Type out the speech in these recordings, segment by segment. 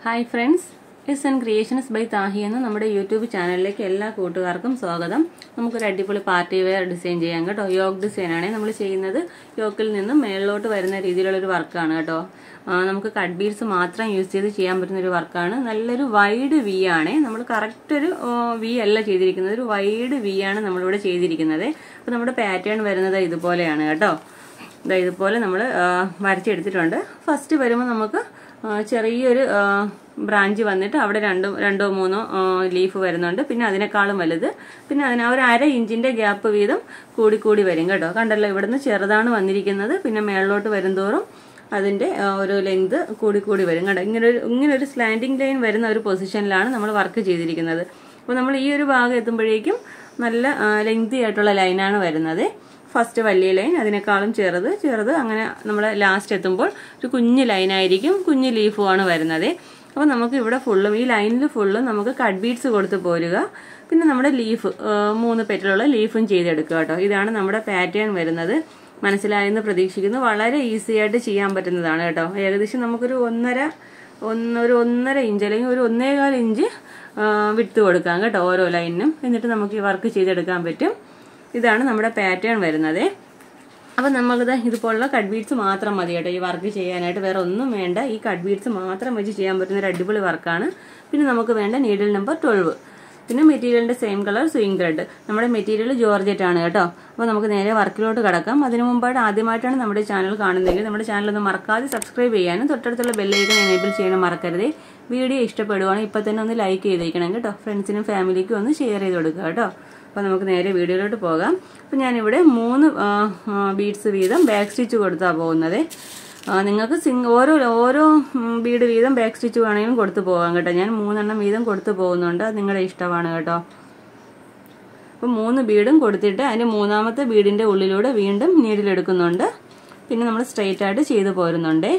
Hi friends, it's an Creations by Tahi എന്ന നമ്മുടെ YouTube ചാനലിലേക്ക് എല്ലാ കൂട്ടുകാർക്കും സ്വാഗതം. നമുക്കൊരു അടിപൊളി പാർട്ടി വെയർ ഡിസൈൻ ചെയ്യാം കേട്ടോ. യോക്ക് ഡിസൈനാണ് നമ്മൾ ചെയ്യുന്നത്. യോക്കിൽ നിന്നും മേളിലോട്ട് വരുന്ന രീതിയിലുള്ള ഒരു വർക്കാണ് കേട്ടോ. നമുക്ക് കട്ട് ബീഡ്സ് മാത്രം യൂസ് ചെയ്ത് ചെയ്യാൻ പറ്റുന്ന ഒരു വർക്കാണ്. നല്ലൊരു വൈഡ് വി ആണ്. നമ്മൾ കറക്റ്റ് ഒരു വി അല്ല ചെയ്തിരിക്കുന്നത്, ഒരു വൈഡ് വി ആണ് നമ്മളിവിടെ ചെയ്തിരിക്കുന്നത്. അപ്പോൾ നമ്മുടെ പാറ്റേൺ വരുന്നത് ഇതുപോലെയാണ് കേട്ടോ. ഇതുപോലെ നമ്മൾ വരച്ചെടുത്തിട്ടുണ്ട്. ഫസ്റ്റ് വരുമ്പോൾ നമുക്ക് ചെറിയൊരു ബ്രാഞ്ച് വന്നിട്ട് അവിടെ രണ്ടോ മൂന്നോ ലീഫ് വരുന്നുണ്ട്. പിന്നെ അതിനേക്കാളും വലുത്, പിന്നെ അതിന് ഒരു 1/2 ഇഞ്ചിന്റെ ഗ്യാപ്പ് വീതം കൂടി വരും കേട്ടോ. കണ്ടല്ലോ, ഇവിടുന്ന് ചെറുതാണ് വന്നിരിക്കുന്നത്. പിന്നെ മേളിലോട്ട് വരുംതോറും അതിന്റെ ഒരു ലെങ്ത് കൂടി വരും കേട്ടോ. ഇങ്ങനൊരു സ്ലാൻഡിങ് ലൈൻ വരുന്ന ഒരു പൊസിഷനിലാണ് നമ്മൾ വർക്ക് ചെയ്തിരിക്കുന്നത്. അപ്പോൾ നമ്മൾ ഈ ഒരു ഭാഗം എത്തുമ്പോഴേക്കും നല്ല ലെങ്തി ആയിട്ടുള്ള ലൈനാണ് വരുന്നത്. ഫസ്റ്റ് വലിയ ലൈൻ, അതിനേക്കാളും ചെറുത്, അങ്ങനെ നമ്മൾ ലാസ്റ്റ് എത്തുമ്പോൾ ഒരു കുഞ്ഞു ലൈനായിരിക്കും, കുഞ്ഞു ലീഫുമാണ് വരുന്നത്. അപ്പോൾ നമുക്ക് ഇവിടെ ഫുള്ളും ഈ ലൈനിൽ ഫുള്ളും നമുക്ക് കട്ട് ബീഡ്സ് കൊടുത്ത് പോരുക. പിന്നെ നമ്മുടെ ലീഫ് 3 പെറ്റലുള്ള ലീഫും ചെയ്തെടുക്കുക കേട്ടോ. ഇതാണ് നമ്മുടെ പാറ്റേൺ വരുന്നത്. മനസ്സിലായെന്ന് പ്രതീക്ഷിക്കുന്നു. വളരെ ഈസി ആയിട്ട് ചെയ്യാൻ പറ്റുന്നതാണ് കേട്ടോ. ഏകദേശം നമുക്കൊരു 1.5 ഇഞ്ച് അല്ലെങ്കിൽ ഒരു 1.25 ഇഞ്ച് വിട്ട് കൊടുക്കാം കേട്ടോ ഓരോ ലൈനിനും. എന്നിട്ട് നമുക്ക് ഈ വർക്ക് ചെയ്തെടുക്കാൻ പറ്റും. ഇതാണ് നമ്മുടെ പാറ്റേൺ വരുന്നത്. അപ്പം നമുക്കിത് ഇതുപോലുള്ള കട്ട് ബീഡ്സ് മാത്രം മതി കേട്ടോ ഈ വർക്ക് ചെയ്യാനായിട്ട്. വേറെ ഒന്നും വേണ്ട. ഈ കട്ട് ബീഡ്സ് മാത്രം വെച്ച് ചെയ്യാൻ പറ്റുന്ന ഒരു അടിപൊളി വർക്കാണ്. പിന്നെ നമുക്ക് വേണ്ട നീഡിൽ നമ്പർ 12. പിന്നെ മെറ്റീരിയലിന്റെ സെയിം കളർ സ്വിംഗ് ത്രെഡ്. നമ്മുടെ മെറ്റീരിയൽ ജോർജറ്റ് ആണ് കേട്ടോ. അപ്പോൾ നമുക്ക് നേരെ വർക്കിലോട്ട് കടക്കാം. അതിനു മുമ്പായിട്ട് ആദ്യമായിട്ടാണ് നമ്മുടെ ചാനൽ കാണുന്നതെങ്കിൽ നമ്മുടെ ചാനൽ ഒന്ന് മറക്കാതെ സബ്സ്ക്രൈബ് ചെയ്യാനും തൊട്ടടുത്തുള്ള ബെല്ലൈക്കൺ എനേബിൾ ചെയ്യാനും മറക്കരുത്. വീഡിയോ ഇഷ്ടപ്പെടുവാണെങ്കിൽ ഇപ്പം തന്നെ ഒന്ന് ലൈക്ക് ചെയ്തേക്കണം കേട്ടോ. ഫ്രണ്ട്സിനും ഫാമിലിക്കും ഒന്ന് ഷെയർ ചെയ്ത് കൊടുക്കുക കേട്ടോ. അപ്പോൾ നമുക്ക് നേരെ വീഡിയോയിലോട്ട് പോകാം. അപ്പോൾ ഞാനിവിടെ 3 ബീഡ്സ് വീതം ബാക്ക് സ്റ്റിച്ച് കൊടുത്താണ് പോകുന്നത്. നിങ്ങൾക്ക് ഓരോ ബീഡ് വീതം ബാക്ക് സ്റ്റിച്ച് വേണമെങ്കിലും കൊടുത്തു പോകാം കേട്ടോ. ഞാൻ 3 എണ്ണം വീതം കൊടുത്തു പോകുന്നുണ്ട്. അത് നിങ്ങളുടെ ഇഷ്ടമാണ് കേട്ടോ. അപ്പോൾ 3 ബീഡും കൊടുത്തിട്ട് അതിൻ്റെ 3ാമത്തെ ബീഡിൻ്റെ ഉള്ളിലൂടെ വീണ്ടും നീഡിലെടുക്കുന്നുണ്ട്. പിന്നെ നമ്മൾ സ്ട്രെയിറ്റ് ആയിട്ട് ചെയ്തു പോരുന്നുണ്ട്.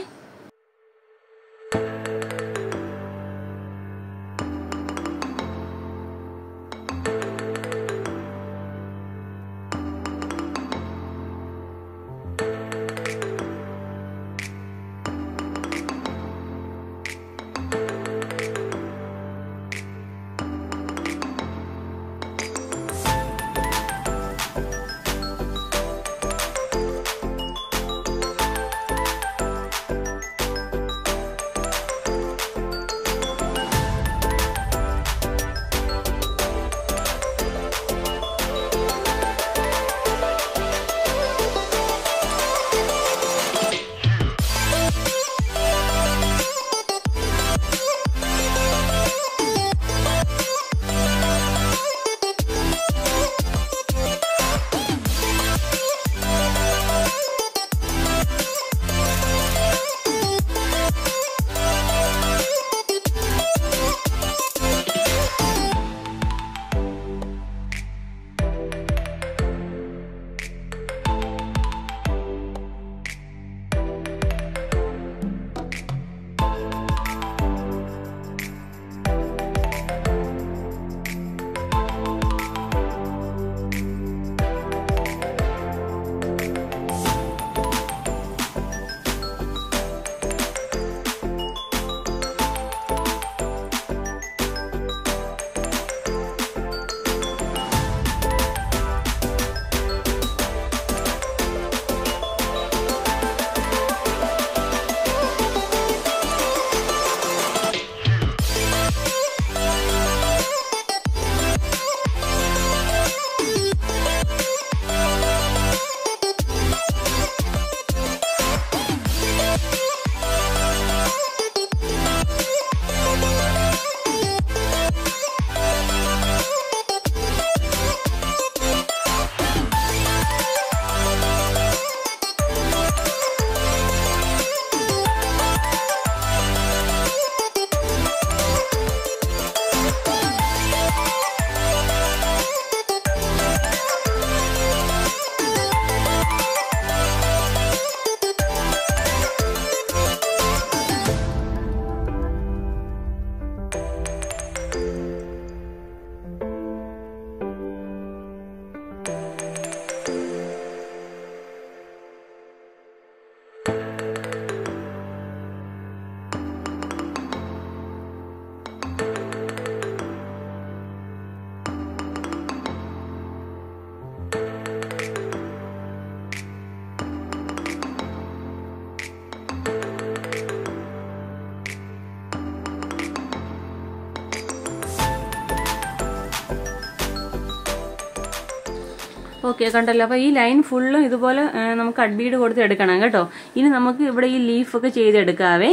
ഓക്കെ, കണ്ടല്ലോ. അപ്പോൾ ഈ ലൈൻ ഫുള്ളും ഇതുപോലെ നമുക്ക് കട്ട് ബീഡ് കൊടുത്ത് എടുക്കണം കേട്ടോ. ഇനി നമുക്ക് ഇവിടെ ഈ ലീഫൊക്കെ ചെയ്തെടുക്കാവേ.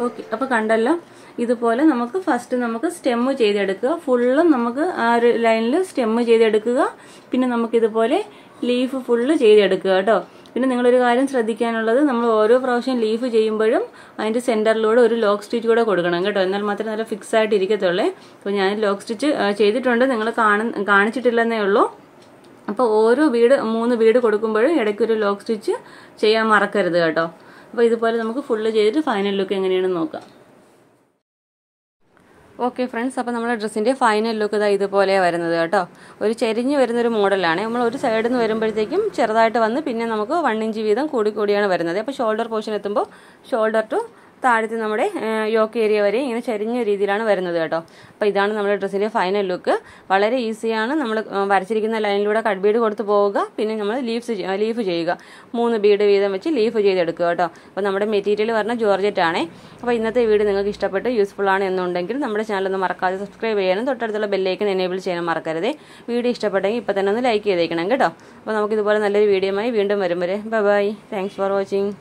ഓക്കെ, അപ്പോൾ കണ്ടല്ലോ. ഇതുപോലെ നമുക്ക് ഫസ്റ്റ് നമുക്ക് സ്റ്റെമ്മ് ചെയ്തെടുക്കുക. ഫുള്ളും നമുക്ക് ആ ഒരു ലൈനിൽ സ്റ്റെമ്മ് ചെയ്തെടുക്കുക. പിന്നെ നമുക്കിതുപോലെ ലീഫ് ഫുള്ള് ചെയ്തെടുക്കുക കേട്ടോ. പിന്നെ നിങ്ങളൊരു കാര്യം ശ്രദ്ധിക്കാനുള്ളത്, നമ്മൾ ഓരോ പ്രാവശ്യം ലീഫ് ചെയ്യുമ്പോഴും അതിൻ്റെ സെൻറ്ററിലൂടെ ഒരു ലോക്ക് സ്റ്റിച്ച് കൂടെ കൊടുക്കണം കേട്ടോ. എന്നാൽ മാത്രമേ നല്ല ഫിക്സ് ആയിട്ട് ഇരിക്കത്തുള്ളേ. അപ്പോൾ ഞാൻ ലോക്ക് സ്റ്റിച്ച് ചെയ്തിട്ടുണ്ട്, നിങ്ങൾ കാണിച്ചിട്ടില്ലെന്നേ ഉള്ളൂ. അപ്പോൾ ഓരോ ബീഡ് 3 ബീഡ് കൊടുക്കുമ്പോഴും ഇടയ്ക്കൊരു ലോക്ക് സ്റ്റിച്ച് ചെയ്യാൻ മറക്കരുത് കേട്ടോ. അപ്പോൾ ഇതുപോലെ നമുക്ക് ഫുള്ള് ചെയ്തിട്ട് ഫൈനൽ ലുക്ക് എങ്ങനെയാണെന്ന് നോക്കാം. ഓക്കെ ഫ്രണ്ട്സ്, അപ്പോൾ നമ്മുടെ ഡ്രസ്സിൻ്റെ ഫൈനൽ ലുക്ക് ഇതാ ഇതുപോലെ വരുന്നത് കേട്ടോ. ഒരു ചെരിഞ്ഞ് വരുന്നൊരു മോഡലാണ്. നമ്മൾ ഒരു സൈഡിൽ നിന്ന് വരുമ്പോഴത്തേക്കും ചെറുതായിട്ട് വന്ന് പിന്നെ നമുക്ക് 1 ഇഞ്ച് വീതം കൂടിയാണ് വരുന്നത്. അപ്പോൾ ഷോൾഡർ പോർഷൻ എത്തുമ്പോൾ ഷോൾഡർ ടു താഴത്ത് നമ്മുടെ യോക്ക് ഏരിയ വരെ ഇങ്ങനെ ചെരിഞ്ഞ രീതിയിലാണ് വരുന്നത് കേട്ടോ. അപ്പോൾ ഇതാണ് നമ്മുടെ ഡ്രസ്സിൻ്റെ ഫൈനൽ ലുക്ക്. വളരെ ഈസിയാണ്. നമ്മൾ വരച്ചിരിക്കുന്ന ലൈനിലൂടെ കട്ട് ബീഡ് കൊടുത്ത് പോവുക. പിന്നെ നമ്മൾ ലീഫ് ചെയ്യുക. 3 ബീഡ് വീതം വെച്ച് ലീഫ് ചെയ്തെടുക്കുക കേട്ടോ. അപ്പോൾ നമ്മുടെ മെറ്റീരിയൽ പറഞ്ഞാൽ ജോർജറ്റ് ആണേ. അപ്പോൾ ഇന്നത്തെ വീഡിയോ നിങ്ങൾക്ക് ഇഷ്ടപ്പെട്ട് യൂസ്ഫുൾ ആണ് എന്നുണ്ടെങ്കിൽ നമ്മുടെ ചാനൽ ഒന്ന് മറക്കാതെ സബ്സ്ക്രൈബ് ചെയ്യാനും തൊട്ടടുത്തുള്ള ബെല്ലൈക്കൻ എനേബിൾ ചെയ്യാനും മറക്കരുത്. വീഡിയോ ഇഷ്ടപ്പെട്ടെങ്കിൽ ഇപ്പോൾ തന്നെ ഒന്ന് ലൈക്ക് ചെയ്തേക്കണം കേട്ടോ. അപ്പോൾ നമുക്കിതുപോലെ നല്ലൊരു വീഡിയോയുമായി വീണ്ടും വരും വരെ ബൈ. Thanks for watching.